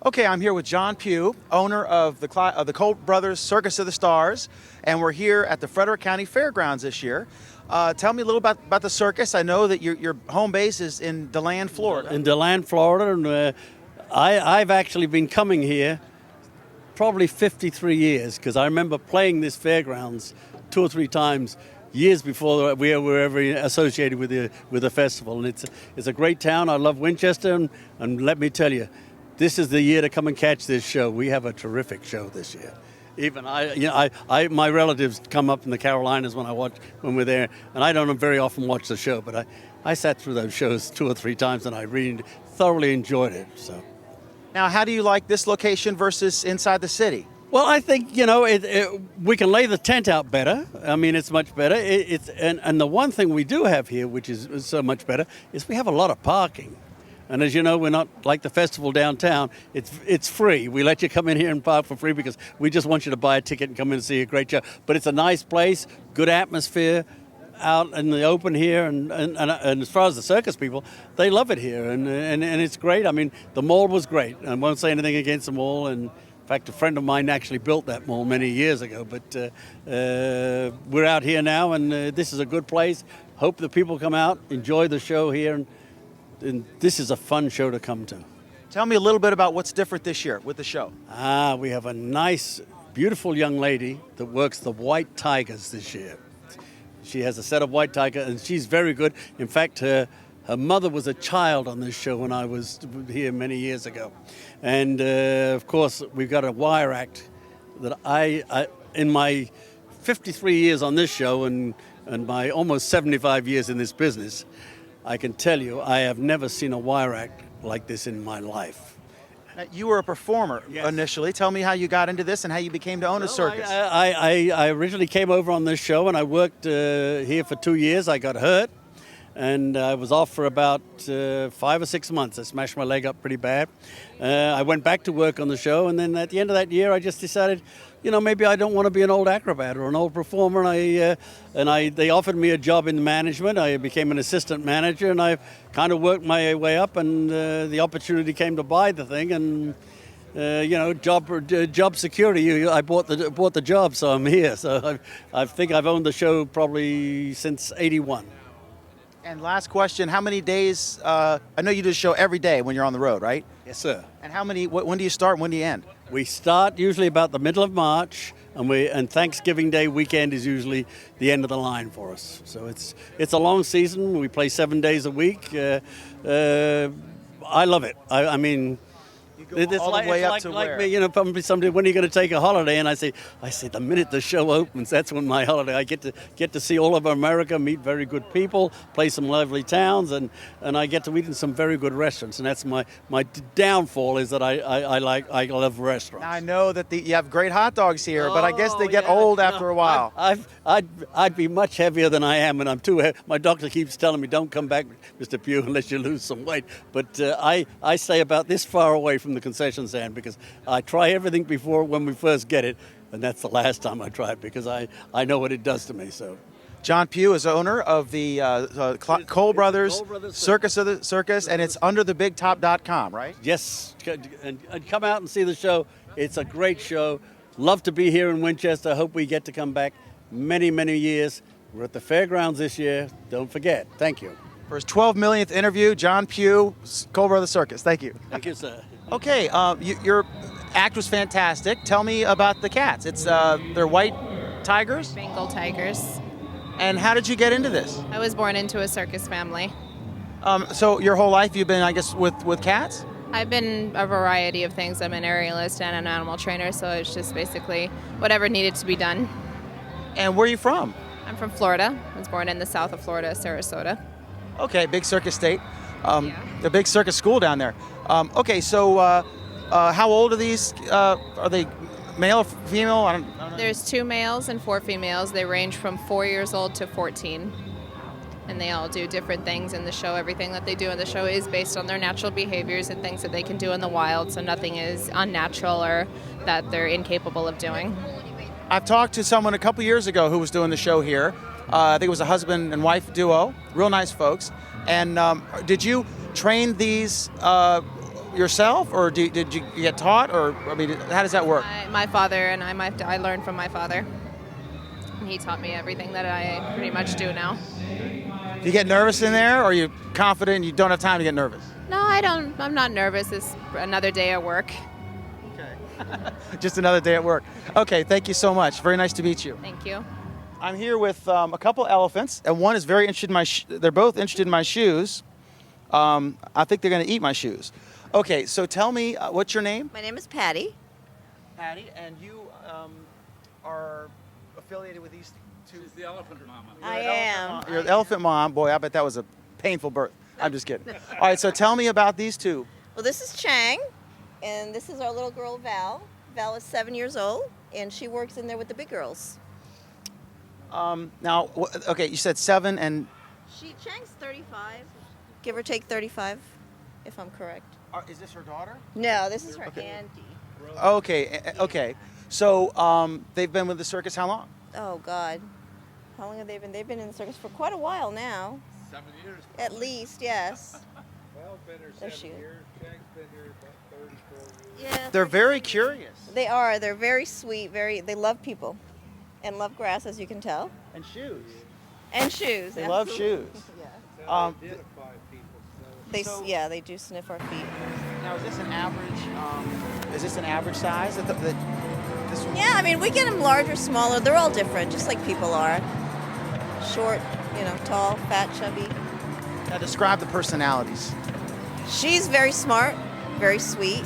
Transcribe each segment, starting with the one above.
Okay, I'm here with John Pugh, owner of the Cole Brothers Circus of the Stars, and we're here at the Frederick County Fairgrounds this year. Tell me a little about the circus. I know that your home base is in DeLand, Florida. In DeLand, Florida, and I've actually been coming here probably 53 years, because I remember playing this fairgrounds 2 or 3 times years before we were ever associated with the festival. And it's a great town. I love Winchester, and let me tell you, this is the year to come and catch this show. We have a terrific show this year. Even my relatives come up from the Carolinas when we're there, and I don't very often watch the show, but I sat through those shows 2 or 3 times, and I really thoroughly enjoyed it. So, now, how do you like this location versus inside the city? well, I think we can lay the tent out better. I mean, it's much better. And the one thing we do have here, which is so much better, is we have a lot of parking. And as you know, we're not like the festival downtown. It's free. We let you come in here and park for free because we just want you to buy a ticket and come in and see a great show. But it's a nice place, good atmosphere out in the open here. And as far as the circus people, they love it here. And it's great. I mean, the mall was great. I won't say anything against the mall. And in fact, a friend of mine actually built that mall many years ago. But we're out here now, and this is a good place. Hope the people come out, enjoy the show here. And this is a fun show to come to. Tell me a little bit about what's different this year with the show. We have a nice, beautiful young lady that works the white tigers this year. She has a set of white tigers, and she's very good. In fact, her mother was a child on this show when I was here many years ago. And, of course, we've got a wire act that I in my 53 years on this show and my almost 75 years in this business, I can tell you, I have never seen a wire act like this in my life. Now, you were a performer initially. Tell me how you got into this and how you became to own a circus. I originally came over on this show, and I worked here for 2 years. I got hurt, and I was off for about 5 or 6 months. I smashed my leg up pretty bad. I went back to work on the show, and then at the end of that year, I just decided, maybe I don't want to be an old acrobat or an old performer. And they offered me a job in management. I became an assistant manager, and I kind of worked my way up. And the opportunity came to buy the thing, and job security. I bought the job, so I'm here. So I think I've owned the show probably since '81. And last question: how many days? I know you do a show every day when you're on the road, right? Yes, sir. And how many? When do you start? And when do you end? We start usually about the middle of March, and Thanksgiving Day weekend is usually the end of the line for us. So it's a long season. We play 7 days a week. I love it. I mean. You go all the way up to where? Me, probably somebody, when are you going to take a holiday? And I say, the minute the show opens, that's when my holiday. I get to see all of America, meet very good people, play some lovely towns, and I get to eat in some very good restaurants. And that's my downfall is that I love restaurants. Now, I know that you have great hot dogs here, but I guess they get old after a while. I'd be much heavier than I am, and I'm too heavy. My doctor keeps telling me, don't come back, Mr. Pugh, unless you lose some weight. But I stay about this far away from the concession stand because I try everything before when we first get it, and that's the last time I try it because I know what it does to me. So, John Pugh is owner of the Cole Brothers Circus of the Circus, and it's under thebigtop.com, right? Yes, and come out and see the show. It's a great show. Love to be here in Winchester. Hope we get to come back many, many years. We're at the fairgrounds this year. Don't forget. Thank you. For his 12 millionth interview, John Pugh, Cole Brothers Circus. Thank you. Thank you, sir. Okay, your act was fantastic. Tell me about the cats. They're white tigers? Bengal tigers. And how did you get into this? I was born into a circus family. So your whole life you've been, I guess, with cats? I've been a variety of things. I'm an aerialist and an animal trainer, so it's just basically whatever needed to be done. And where are you from? I'm from Florida. I was born in the south of Florida, Sarasota. Okay, big circus state. The big circus school down there. Okay, so how old are these? Are they male or female? I don't know. There's 2 males and 4 females. They range from 4 years old to 14. And they all do different things in the show. Everything that they do in the show is based on their natural behaviors and things that they can do in the wild, so nothing is unnatural or that they're incapable of doing. I've talked to someone a couple years ago who was doing the show here. I think it was a husband and wife duo, real nice folks. And did you train these yourself, or did you get taught, or I mean, how does that work? My father and I learned from my father. And he taught me everything that I pretty much do now. Do you get nervous in there, or are you confident you don't have time to get nervous? No, I don't. I'm not nervous. It's another day at work. Okay. Just another day at work. Okay, thank you so much. Very nice to meet you. Thank you. I'm here with a couple elephants, and one is very interested in my. They're both interested in my shoes. I think they're going to eat my shoes. Okay, so tell me, what's your name? My name is Patty. Patty, and you are affiliated with these two. She's the elephant mama. I am. You're the elephant mom. Boy, I bet that was a painful birth. I'm just kidding. All right, so tell me about these two. Well, this is Chang, and this is our little girl, Val. Val is 7 years old, and she works in there with the big girls. Now, okay, you said 7 and. Chang's 35, give or take 35, if I'm correct. Is this her daughter? No, this is her Okay. auntie. Okay. So they've been with the circus how long? Oh, God. How long have they been? They've been in the circus for quite a while now. 7 years. At least, yes. Well, been here There 7 she is. years. Jack's been here about 34 years. Yeah. They're very curious. They are. They're very sweet. They love people and love grass, as you can tell. And shoes. And shoes. They love absolutely. shoes. Yeah. That's how Um, they identify people. So. They do sniff our feet. Now, is this an average? Is this an average size? This one? Yeah, I mean, we get them larger, smaller. They're all different, just like people are. Short, tall, fat, chubby. Now, describe the personalities. She's very smart, very sweet.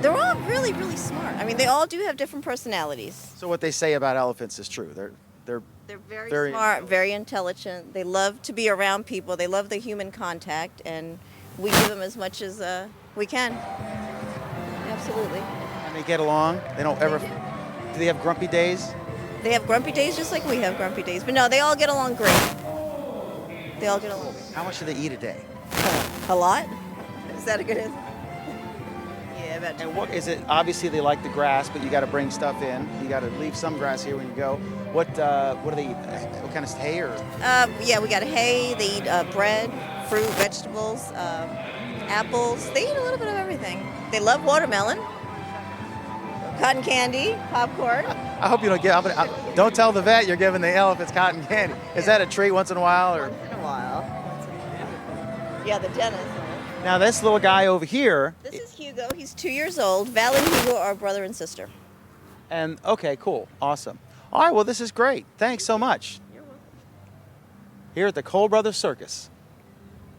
They're all really, really smart. I mean, they all do have different personalities. So what they say about elephants is true. They're They're very, Very smart, very intelligent. They love to be around people. They love the human contact, and we give them as much as we can. Absolutely. and they get along. They don't ever. Do they have grumpy days? They have grumpy days just like we have grumpy days. But no, they all get along great. They all get along. How much do they eat a day? A lot? Is that a good answer? Yeah, about And what is it? Obviously, they like the grass, but you got to bring stuff in. You got to leave some grass here when you go. What do they eat? What kind of hay or? Yeah, we got hay. They eat bread, fruit, vegetables, apples. They eat a little bit of everything. They love watermelon, cotton candy, popcorn. I hope you don't get. Don't tell the vet you're giving the elephants cotton candy. Is that a treat once in a while, or? Once in a while. Yeah, the dentist. Now this little guy over here. This is Hugo. He's 2 years old. Val and Hugo are brother and sister. And okay, cool, awesome. All right, well this is great. Thanks so much. You're welcome. Here at the Cole Brothers Circus.